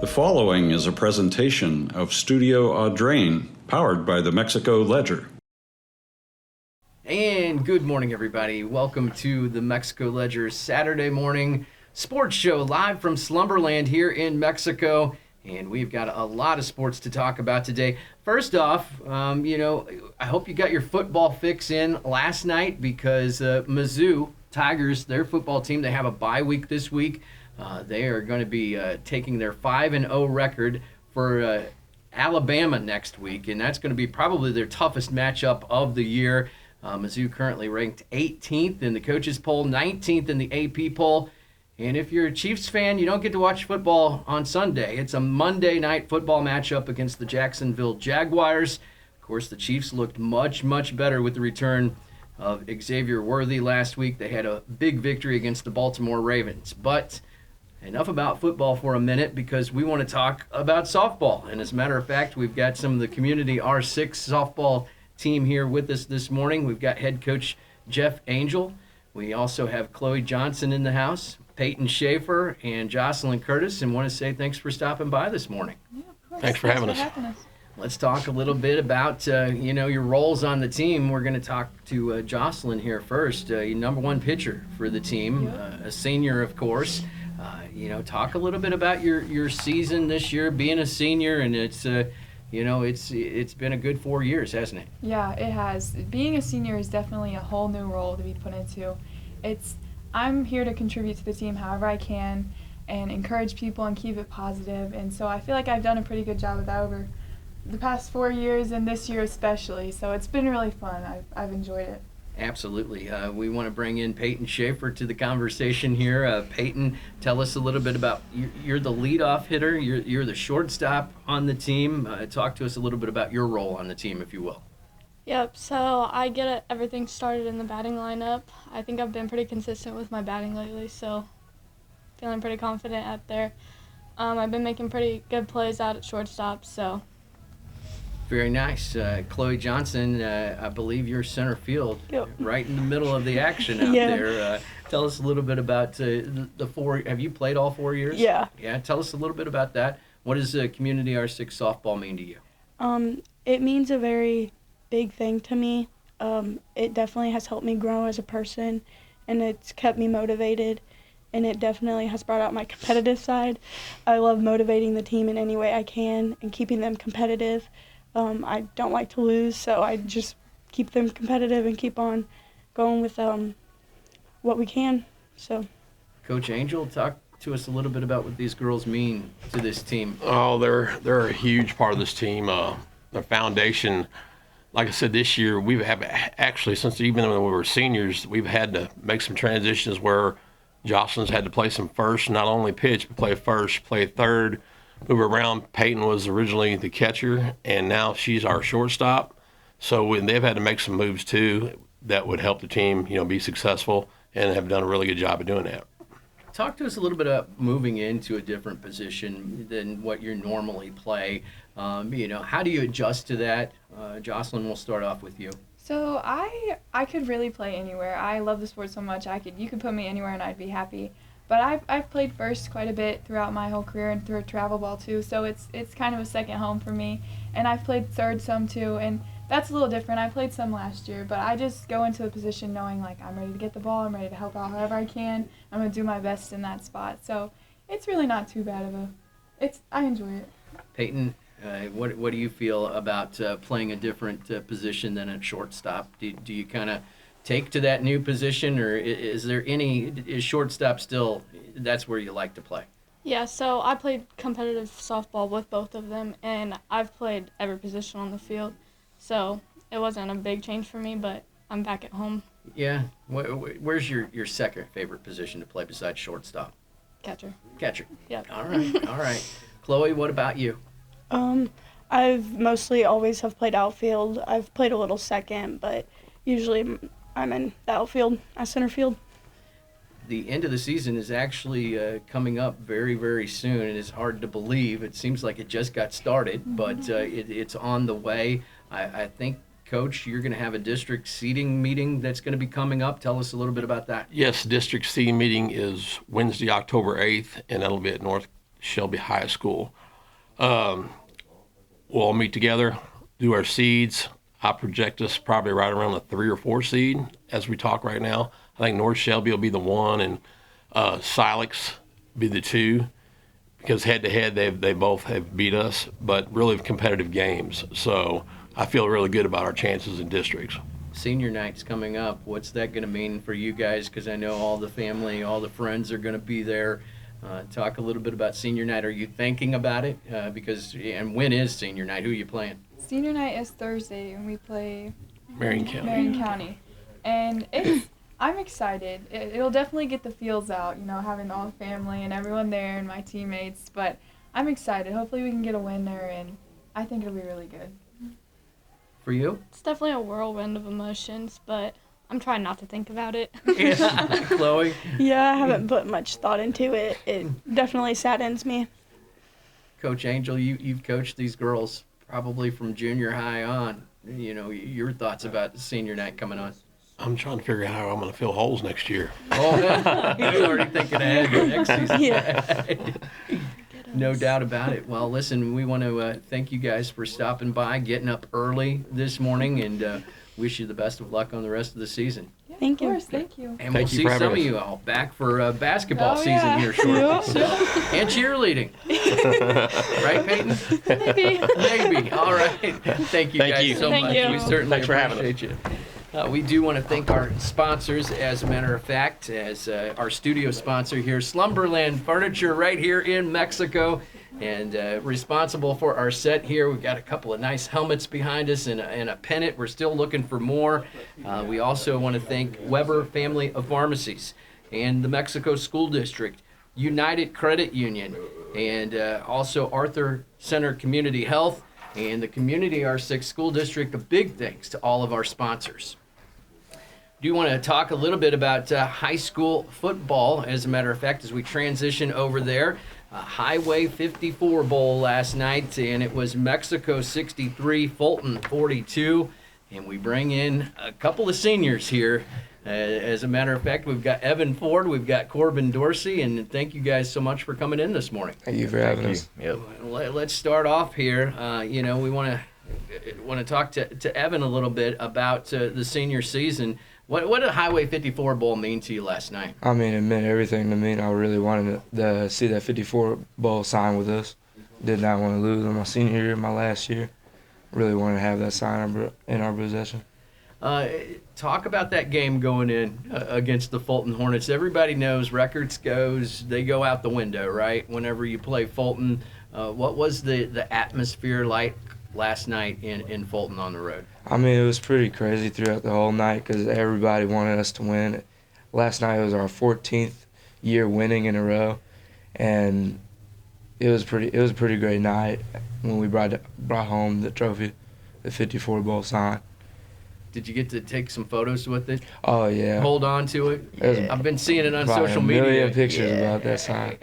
The following is a presentation of Studio Audrain, powered by the Mexico Ledger. And good morning, everybody. Welcome to the Mexico Ledger Saturday morning sports show live from Slumberland here in Mexico. And we've got a lot of sports to talk about today. First off, I hope you got your football fix in last night because Mizzou Tigers, their football team, they have a bye week this week. They are going to be taking their 5-0 record for Alabama next week, and that's going to be probably their toughest matchup of the year. Mizzou currently ranked 18th in the coaches poll, 19th in the AP poll. And if you're a Chiefs fan, you don't get to watch football on Sunday. It's a Monday night football matchup against the Jacksonville Jaguars. Of course, the Chiefs looked much, much better with the return of Xavier Worthy last week. They had a big victory against the Baltimore Ravens. But enough about football for a minute because we want to talk about softball. And as a matter of fact, we've got some of the Community R6 softball team here with us this morning. We've got head coach Jeff Angel. We also have Chloe Johnson in the house, Peyton Schafer, and Jocelyn Curtis, and want to say thanks for stopping by this morning. Yeah, of course. Thanks for having us. Let's talk a little bit about, your roles on the team. We're going to talk to Jocelyn here first, your number one pitcher for the team, a senior, of course. Talk a little bit about your season this year, being a senior, and it's been a good 4 years, hasn't it? Yeah, it has. Being a senior is definitely a whole new role to be put into. I'm here to contribute to the team however I can and encourage people and keep it positive, and so I feel like I've done a pretty good job of that over the past 4 years and this year especially, so it's been really fun. I've enjoyed it. Absolutely. We want to bring in Peyton Schafer to the conversation here. Peyton, tell us a little bit about, you're the leadoff hitter, you're the shortstop on the team. Talk to us a little bit about your role on the team, if you will. Yep, so I get everything started in the batting lineup. I think I've been pretty consistent with my batting lately, so feeling pretty confident out there. I've been making pretty good plays out at shortstop, so. Very nice. Chloe Johnson, I believe you're center field, right in the middle of the action out there. Tell us a little bit about the 4. Have you played all 4 years? Yeah. Yeah, tell us a little bit about that. What does Community R6 softball mean to you? It means a very big thing to me. It definitely has helped me grow as a person, and it's kept me motivated, and it definitely has brought out my competitive side. I love motivating the team in any way I can and keeping them competitive. I don't like to lose, so I just keep them competitive and keep on going with what we can. So, Coach Angel, talk to us a little bit about what these girls mean to this team. Oh, they're a huge part of this team. The foundation, like I said, this year we've actually, since even when we were seniors, we've had to make some transitions where Jocelyn's had to play some first, not only pitch, but play first, play third, move around. Peyton was originally the catcher, and now she's our shortstop. So they've had to make some moves too that would help the team, be successful, and have done a really good job of doing that. Talk to us a little bit about moving into a different position than what you normally play. How do you adjust to that? Jocelyn, we'll start off with you. So I could really play anywhere. I love the sport so much. You could put me anywhere and I'd be happy. But I've played first quite a bit throughout my whole career and through travel ball too, so it's kind of a second home for me. And I've played third some too, and that's a little different. I played some last year, but I just go into the position knowing like I'm ready to get the ball, I'm ready to help out however I can. I'm going to do my best in that spot. So it's really not too bad of I enjoy it. Peyton, what do you feel about playing a different position than at shortstop? Do you kind of take to that new position, or is shortstop still, that's where you like to play? Yeah, so I played competitive softball with both of them, and I've played every position on the field. So it wasn't a big change for me, but I'm back at home. Yeah. Where's your second favorite position to play besides shortstop? Catcher. Catcher. Yep. All right. Chloe, what about you? I've mostly always have played outfield. I've played a little second, but usually I'm in the outfield, center field. The end of the season is actually coming up very, very soon, and it's hard to believe. It seems like it just got started, but it's on the way. I think, Coach, you're going to have a district seating meeting that's going to be coming up. Tell us a little bit about that. Yes, district seating meeting is Wednesday, October 8th, and that'll be at North Shelby High School. We'll all meet together, do our seeds. I project us probably right around the 3 or 4 seed as we talk right now. I think North Shelby will be the 1 and Silex be the 2 because head-to-head they both have beat us, but really competitive games. So I feel really good about our chances in districts. Senior night's coming up. What's that going to mean for you guys? Because I know all the family, all the friends are going to be there. Talk a little bit about senior night. Are you thinking about it? And when is senior night? Who are you playing? Senior night is Thursday, and we play Marion County. Marion County. And I'm excited. It'll definitely get the feels out, having all the family and everyone there and my teammates. But I'm excited. Hopefully we can get a win there, and I think it'll be really good. For you? It's definitely a whirlwind of emotions, but I'm trying not to think about it. Yeah. Chloe? Yeah, I haven't put much thought into it. It definitely saddens me. Coach Angel, you've coached these girls probably from junior high on. Your thoughts about the senior night coming on? I'm trying to figure out how I'm going to fill holes next year. Oh, he's already thinking ahead to next season. Yeah. No doubt about it. Well, listen, we want to thank you guys for stopping by, getting up early this morning, and wish you the best of luck on the rest of the season. Yeah, Thank of you. course, thank you. And Thank we'll you see for some having of us. you all back for basketball Oh, season yeah. here shortly. Yep. So, and cheerleading. Right, Peyton? Maybe. Maybe. All right. Thank you Thank guys you. so Thank much. you. We certainly Thanks for having us. appreciate you. We do want to thank our sponsors, as a matter of fact, as our studio sponsor here, Slumberland Furniture, right here in Mexico, and responsible for our set here. We've got a couple of nice helmets behind us and a pennant. We're still looking for more. We also want to thank Weber Family of Pharmacies and the Mexico School District, United Credit Union, and also Arthur Center Community Health, and the Community R6 School District. A big thanks to all of our sponsors. Do want to talk a little bit about high school football, as a matter of fact, as we transition over there. Highway 54 Bowl last night, and it was Mexico 63, Fulton 42, and we bring in a couple of seniors here. As a matter of fact, we've got Evin Ford, we've got Korbyn Dorsey, and thank you guys so much for coming in this morning. Thank you for having us. Yep. Let's start off here. We want to talk to Evin a little bit about the senior season. What did Highway 54 Bowl mean to you last night? I mean, it meant everything to me. I really wanted to see that 54 Bowl sign with us. Did not want to lose in my senior year, my last year. Really wanted to have that sign in our possession. Talk about that game going in against the Fulton Hornets. Everybody knows records they go out the window, right? Whenever you play Fulton, what was the atmosphere like last night in Fulton on the road? I mean, it was pretty crazy throughout the whole night because everybody wanted us to win. Last night was our 14th year winning in a row, and it was a pretty great night when we brought home the trophy, the 54 Bowl sign. Did you get to take some photos with it? Oh yeah, Hold on to it? I've been seeing it on probably social a million media. pictures about that sign.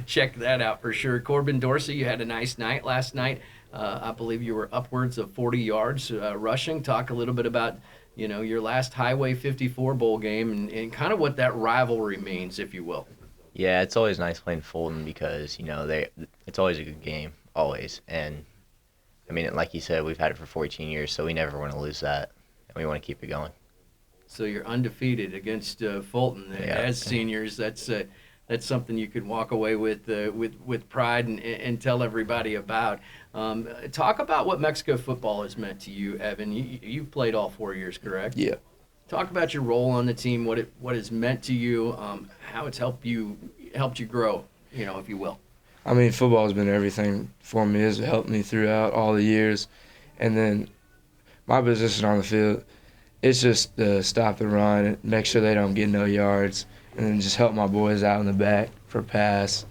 Check that out for sure. Korbyn Dorsey, you had a nice night last night. I believe you were upwards of 40 yards rushing. Talk a little bit about your last Highway 54 Bowl game and kind of what that rivalry means, if you will. Yeah, it's always nice playing Fulton because it's always a good game, always. And I mean, like you said, we've had it for 14 years, so we never want to lose that, and we want to keep it going. So you're undefeated against Fulton Yeah. as seniors. That's something you could walk away with pride and tell everybody about. Talk about what Mexico football has meant to you, Evin. You've played all 4 years, correct? Yeah. Talk about your role on the team, what it's meant to you, how it's helped you grow, if you will. I mean, football has been everything for me. It's helped me throughout all the years. And then my position on the field, it's just to stop the run and make sure they don't get no yards, and then just help my boys out in the back for pass.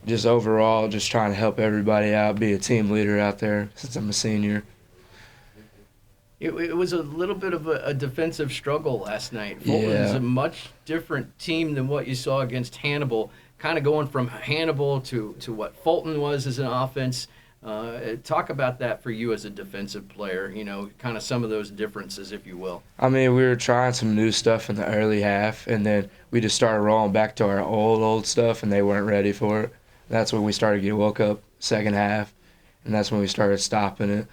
Just overall, just trying to help everybody out, be a team leader out there since I'm a senior. It was a little bit of a defensive struggle last night. Fulton's Yeah. a much different team than what you saw against Hannibal. Kind of going from Hannibal to what Fulton was as an offense. Talk about that for you as a defensive player, kind of some of those differences, if you will. I mean, we were trying some new stuff in the early half, and then we just started rolling back to our old stuff, and they weren't ready for it. That's when we started getting woke up second half, and that's when we started stopping it.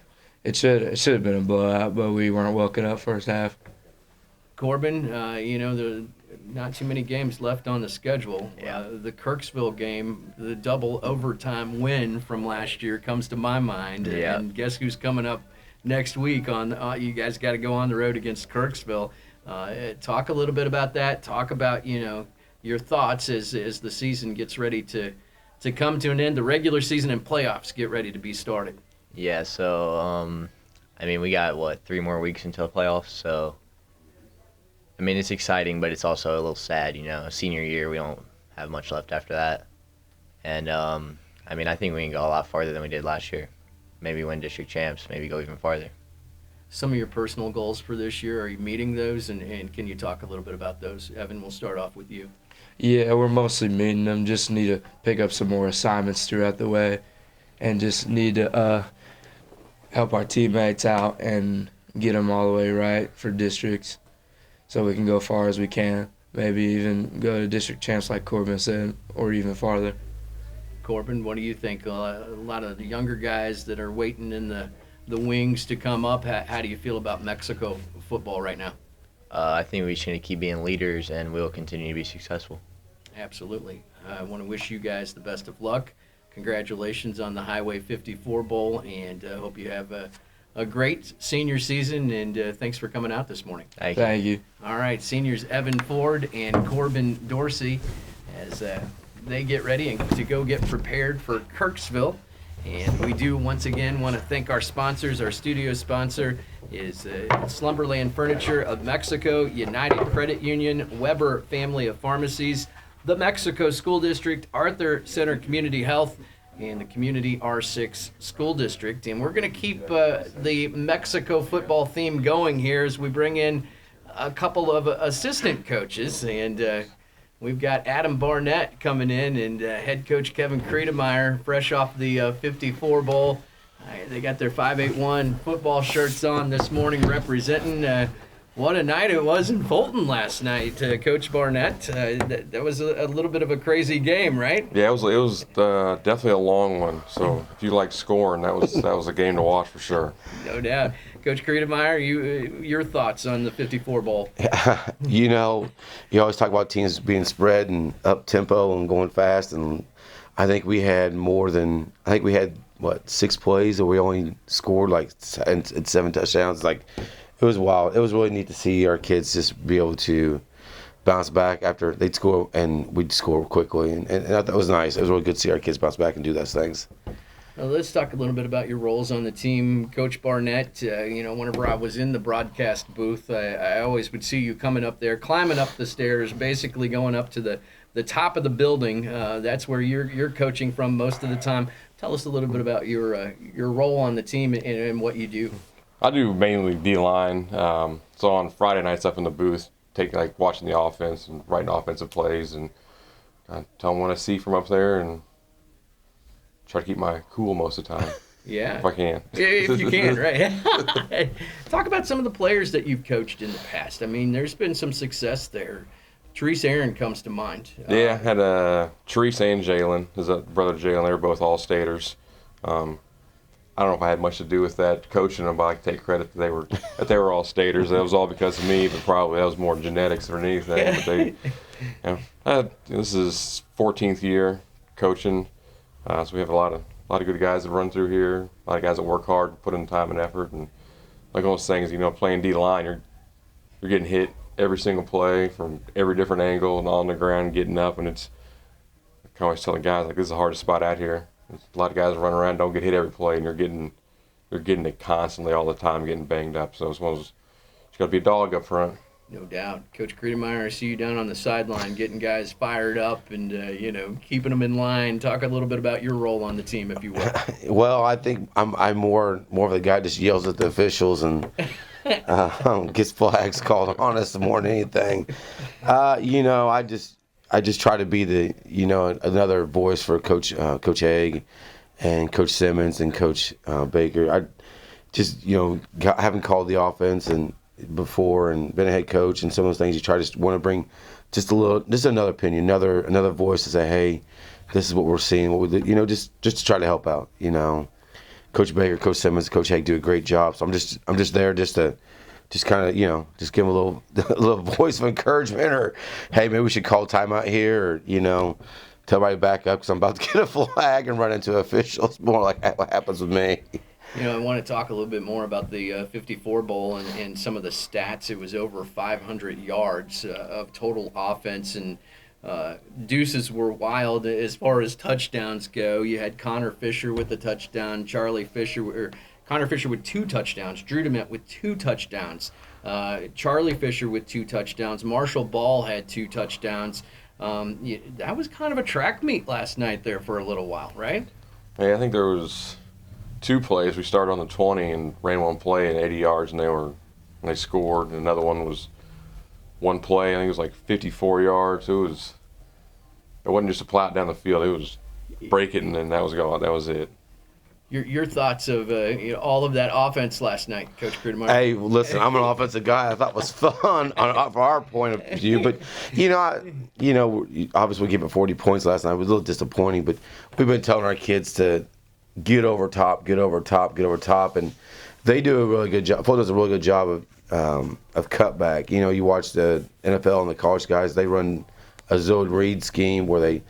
It should have been a blowout, but we weren't woken up first half. Korbyn, there not too many games left on the schedule. Yeah. The Kirksville game, the double overtime win from last year comes to my mind. Yeah. And guess who's coming up next week? You guys got to go on the road against Kirksville. Talk a little bit about that. Talk about your thoughts as the season gets ready to come to an end. The regular season and playoffs get ready to be started. Yeah, so, we got, 3 more weeks until the playoffs, so, it's exciting, but it's also a little sad, Senior year, we don't have much left after that. And, I think we can go a lot farther than we did last year. Maybe win district champs, maybe go even farther. Some of your personal goals for this year, are you meeting those, and can you talk a little bit about those? Evin, we'll start off with you. Yeah, we're mostly meeting them. Just need to pick up some more assignments throughout the way, and just need to help our teammates out and get them all the way right for districts so we can go far as we can. Maybe even go to district champs like Korbyn said, or even farther. Korbyn, what do you think? A lot of the younger guys that are waiting in the wings to come up, how do you feel about Mexico football right now? I think we should keep being leaders, and we'll continue to be successful. Absolutely. I want to wish you guys the best of luck. Congratulations on the Highway 54 Bowl, and I hope you have a great senior season, and thanks for coming out this morning. Thank you. All right, seniors Evin Ford and Korbyn Dorsey as they get ready and to go get prepared for Kirksville. And we do once again want to thank our sponsors. Our studio sponsor is Slumberland Furniture of Mexico, United Credit Union, Weber Family of Pharmacies, the Mexico School District, Arthur Center Community Health, and the Community R6 School District. And we're going to keep the Mexico football theme going here as we bring in a couple of assistant coaches. And we've got Adam Barnett coming in and head coach Kevin Krietemeyer, fresh off the 54 Bowl. They got their 581 football shirts on this morning representing. What a night it was in Fulton last night, Coach Barnett. That was a little bit of a crazy game, right? Yeah, it was definitely a long one. So if you like scoring, that was a game to watch for sure. No doubt. Coach Krietemeyer, your thoughts on the 54 Bowl? You always talk about teams being spread and up tempo and going fast, and I think we had 6 plays, and we only scored and 7 touchdowns. It was wild. It was really neat to see our kids just be able to bounce back after they'd score, and we'd score quickly. And I thought that was nice. It was really good to see our kids bounce back and do those things. Now let's talk a little bit about your roles on the team. Coach Barnett, whenever I was in the broadcast booth, I always would see you coming up there, climbing up the stairs, basically going up to the top of the building. That's where you're coaching from most of the time. Tell us a little bit about your role on the team and what you do. I do mainly D-line. So on Friday nights up in the booth, watching the offense and writing offensive plays, and I tell them what I see from up there and try to keep my cool most of the time. Yeah. If I can. If you can, right. Talk about some of the players that you've coached in the past. There's been some success there. Therese Aaron comes to mind. Yeah, I had Therese and Jalen, his brother Jalen. They were both all-staters. I don't know if I had much to do with that coaching them, but I take credit that they were all staters. That was all because of me, but probably that was more genetics than anything. But this is 14th year coaching, so we have a lot of good guys that run through here. A lot of guys that work hard, put in time and effort, and like all those things, playing D line, you're getting hit every single play from every different angle and on the ground, getting up, and I can always tell the guys this is the hardest spot out here. A lot of guys run around, don't get hit every play, and you're getting it constantly all the time, getting banged up. So it's one of those, you got to be a dog up front. No doubt. Coach Krietemeyer, I see you down on the sideline getting guys fired up and, keeping them in line. Talk a little bit about your role on the team, if you will. Well, I think I'm more of the guy that just yells at the officials and gets flags called on us more than anything. I just try to be the another voice for Coach Haig and Coach Simmons and Coach Baker. I just haven't called the offense and before and been a head coach, and some of those things you try to want to bring just another opinion, another voice to say, hey, this is what we're seeing. What we, just to try to help out. Coach Baker, Coach Simmons, Coach Haig do a great job. So I'm just there just to kind of just give them a little voice of encouragement, or hey, maybe we should call timeout here, or tell everybody back up because I'm about to get a flag and run into officials. More like what happens with me. I want to talk a little bit more about the 54 Bowl and some of the stats. It was over 500 yards of total offense, and deuces were wild as far as touchdowns go. You had Connor Fisher with a touchdown, Connor Fisher with 2 touchdowns, Drew DeMent with 2 touchdowns, Charlie Fisher with 2 touchdowns, Marshall Ball had 2 touchdowns. That was kind of a track meet last night there for a little while, right? Hey, I think there was 2 plays. We started on the 20 and ran one play at 80 yards, and they scored. And another one was one play. I think it was like 54 yards. It wasn't just a plot down the field. It was break it, and then that was gone. That was it. Your thoughts of all of that offense last night, Coach Krietemeyer? Hey, listen, I'm an offensive guy. I thought it was fun from our point of view, but obviously we gave it 40 points last night. It was a little disappointing, but we've been telling our kids to get over top, and they do a really good job. Florida does a really good job of cutback. You watch the NFL and the college guys; they run a zone read scheme where they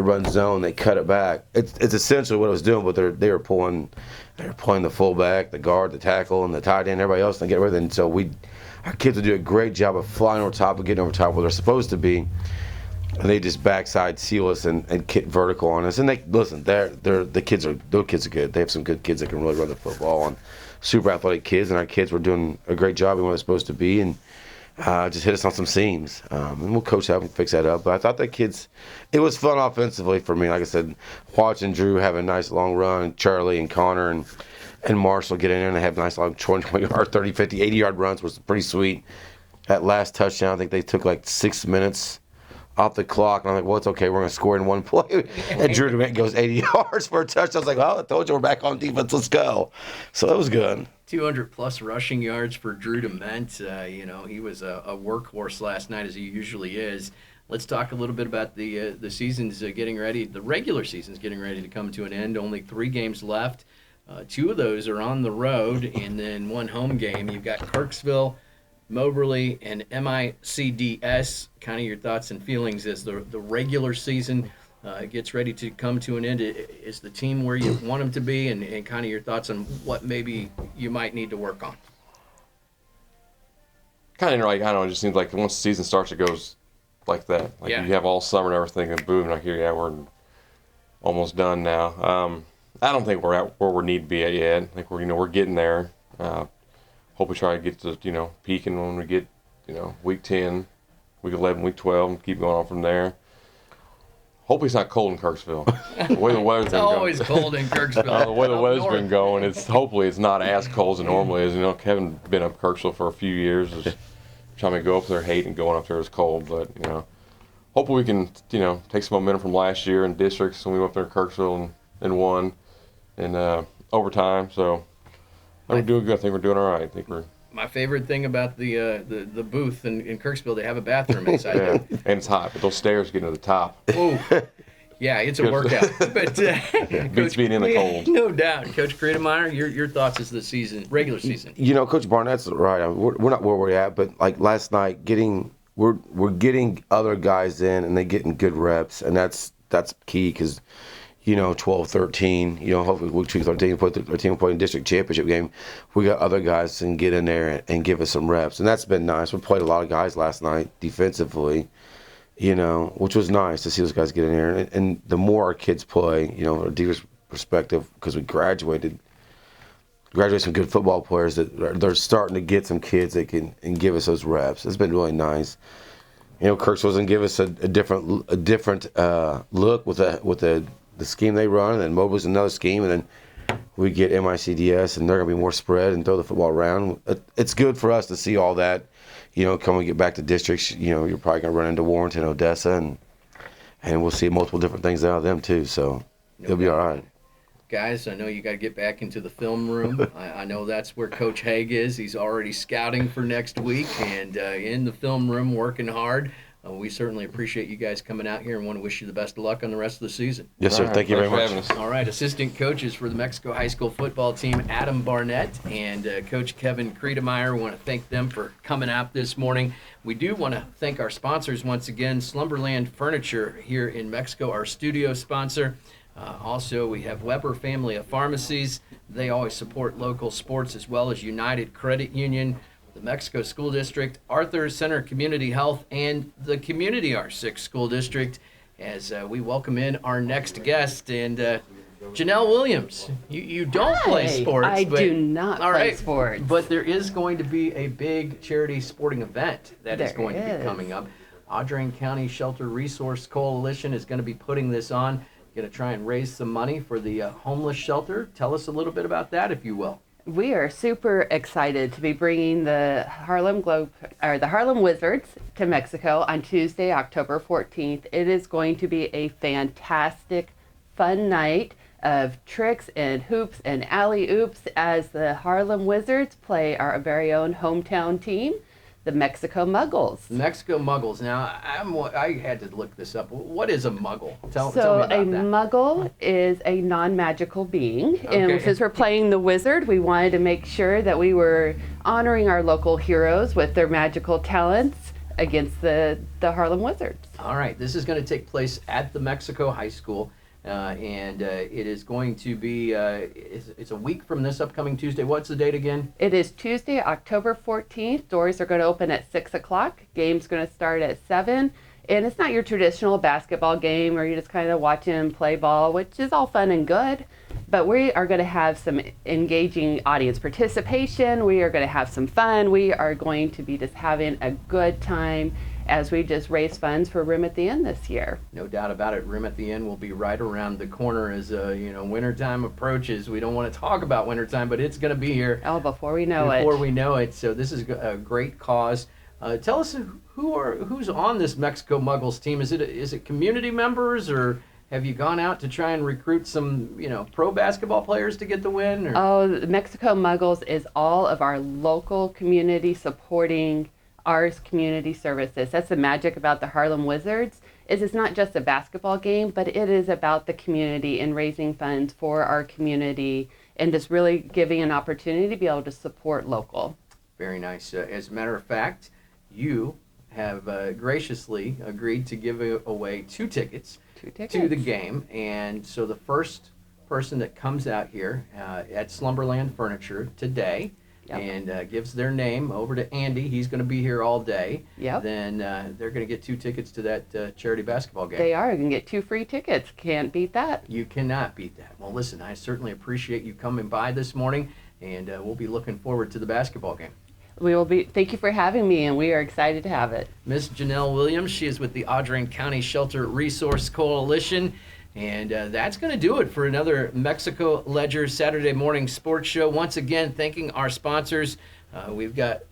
run zone, they cut it back. It's essentially what I was doing, but they were pulling the fullback, the guard, the tackle, and the tight end, everybody else, and get everything. So our kids would do a great job of flying over top and getting over top where they're supposed to be. And they just backside seal us and kick vertical on us. And those kids are good. They have some good kids that can really run the football, and super athletic kids. And our kids were doing a great job in what they're supposed to be, and just hit us on some seams. And we'll coach up and fix that up. But I thought it was fun offensively for me. Like I said, watching Drew have a nice long run, Charlie and Connor and Marshall get in there and they have nice long 20 yard, 30, 50, 80 yard runs, was pretty sweet. That last touchdown, I think they took like 6 minutes off the clock, and I'm like, well, it's okay, we're going to score in one play. And Drew DeMent goes 80 yards for a touchdown. I was like, well, I told you we're back on defense, let's go. So that was good. 200-plus rushing yards for Drew DeMent. He was a workhorse last night, as he usually is. Let's talk a little bit about the season's getting ready. The regular season's getting ready to come to an end. Only 3 games left. 2 of those are on the road, and then 1 home game. You've got Kirksville, Moberly, and MICDS. Kind of your thoughts and feelings as the regular season gets ready to come to an end. Is the team where you want them to be, and kind of your thoughts on what maybe you might need to work on? Kind of like, I don't know, it just seems like once the season starts, it goes like that. You have all summer and everything, and boom, like here, we're almost done now. I don't think we're at where we need to be at yet. I think we're getting there. Hope we try to get to, peaking when we get, week 10, week 11, week 12, and keep going on from there. Hopefully it's not cold in Kirksville. The way the weather's been going. It's always cold in Kirksville. The way the weather's been going, hopefully it's not as cold as it normally is. Kevin been up Kirksville for a few years. Just trying to go up there, hating going up there is cold, but hopefully we can take some momentum from last year in districts when we went up there in Kirksville and won in overtime. So I think we're doing good. I think we're doing all right. I think we're. My favorite thing about the booth in Kirksville, they have a bathroom inside. Yeah, and it's hot, but those stairs get to the top. Oh, yeah, it's a workout. But beats being in the cold. No doubt, Coach Krietemeyer, your thoughts as the regular season. Coach Barnett's right. I mean, we're not where we're at, but like last night, we're getting other guys in, and they getting good reps, and that's key because. 12, 13, hopefully week 2, 13, put 13 point in district championship game. We got other guys that can get in there and give us some reps. And that's been nice. We played a lot of guys last night defensively, which was nice to see those guys get in there. And the more our kids play, from a defense perspective, because we graduated some good football players that they're starting to get some kids that can and give us those reps. It's been really nice. Kirksville's going to give us a different look with the scheme they run, and then Mobile's another scheme, and then we get MICDS, and they're going to be more spread and throw the football around. It's good for us to see all that. Come and get back to districts, you're probably going to run into Warrenton, Odessa, and we'll see multiple different things out of them too, so it'll be all right. Guys, I know you got to get back into the film room. I know that's where Coach Haig is. He's already scouting for next week and in the film room working hard. We certainly appreciate you guys coming out here and want to wish you the best of luck on the rest of the season. Yes, sir. All right, Thank you very thanks for much. having us. All right, assistant coaches for the Mexico High School football team, Adam Barnett and Coach Kevin Krietemeyer. We want to thank them for coming out this morning. We do want to thank our sponsors once again, Slumberland Furniture here in Mexico, our studio sponsor. Also, we have Weber Family of Pharmacies. They always support local sports, as well as United Credit Union, the Mexico School District, Arthur Center Community Health, and the Community R6 School District, as we welcome in our next guest. And Janelle Williams, you don't play sports. I but, do not all play right, sports. But there is going to be a big charity sporting event that is going to be coming up. Audrain County Shelter Resource Coalition is going to be putting this on. Going to try and raise some money for the homeless shelter. Tell us a little bit about that, if you will. We are super excited to be bringing the Harlem Wizards to Mexico on Tuesday, October 14th. It is going to be a fantastic, fun night of tricks and hoops and alley-oops as the Harlem Wizards play our very own hometown team, the Mexico Muggles. Mexico Muggles. Now, I had to look this up. What is a Muggle? Tell me So about a that. Muggle is a non-magical being, Okay. and since we're playing the wizard, we wanted to make sure that we were honoring our local heroes with their magical talents against the Harlem Wizards. All right, this is going to take place at the Mexico High School, and it is going to be, it's a week from this upcoming Tuesday. What's the date again? It is Tuesday, October 14th. Doors are going to open at 6 o'clock. Game's going to start at 7. And it's not your traditional basketball game where you just kind of watch them play ball, which is all fun and good. But we are going to have some engaging audience participation. We are going to have some fun. We are going to be just having a good time as we just raise funds for Room at the Inn this year. No doubt about it. Room at the Inn will be right around the corner as wintertime approaches. We don't want to talk about wintertime, but it's going to be here. Oh, before we know it. Before we know it. So this is a great cause. Tell us who's on this Mexico Muggles team. Is it community members, or have you gone out to try and recruit some pro basketball players to get the win? Or? Oh, the Mexico Muggles is all of our local community supporting our community services. That's the magic about the Harlem Wizards, is it's not just a basketball game, but it is about the community and raising funds for our community and just really giving an opportunity to be able to support local. Very nice. As a matter of fact, you have graciously agreed to give away 2 tickets to the game. And so the first person that comes out here at Slumberland Furniture today and gives their name over to Andy, he's going to be here all day, then they're going to get 2 tickets to that charity basketball game. They are. You can get 2 free tickets. Can't beat that. You cannot beat that. Well, listen, I certainly appreciate you coming by this morning, and we'll be looking forward to the basketball game. We will be. Thank you for having me, and we are excited to have it. Miss Janelle Williams, she is with the Audrain County Shelter Resource Coalition, and that's going to do it for another Mexico Ledger Saturday morning sports show. Once again, thanking our sponsors. We've got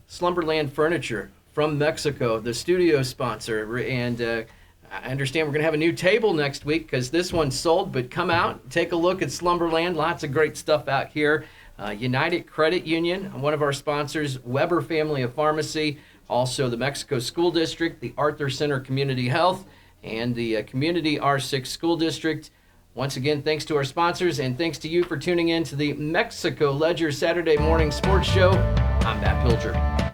Slumberland Furniture from Mexico, the studio sponsor, and I understand we're going to have a new table next week because this one's sold, but come out, take a look at Slumberland. Lots of great stuff out here. United Credit Union, one of our sponsors, Weber Family of Pharmacy, also the Mexico School District, the Arthur Center Community Health, and the Community R6 School District. Once again, thanks to our sponsors, and thanks to you for tuning in to the Mexico Ledger Saturday Morning Sports Show. I'm Matt Pilger.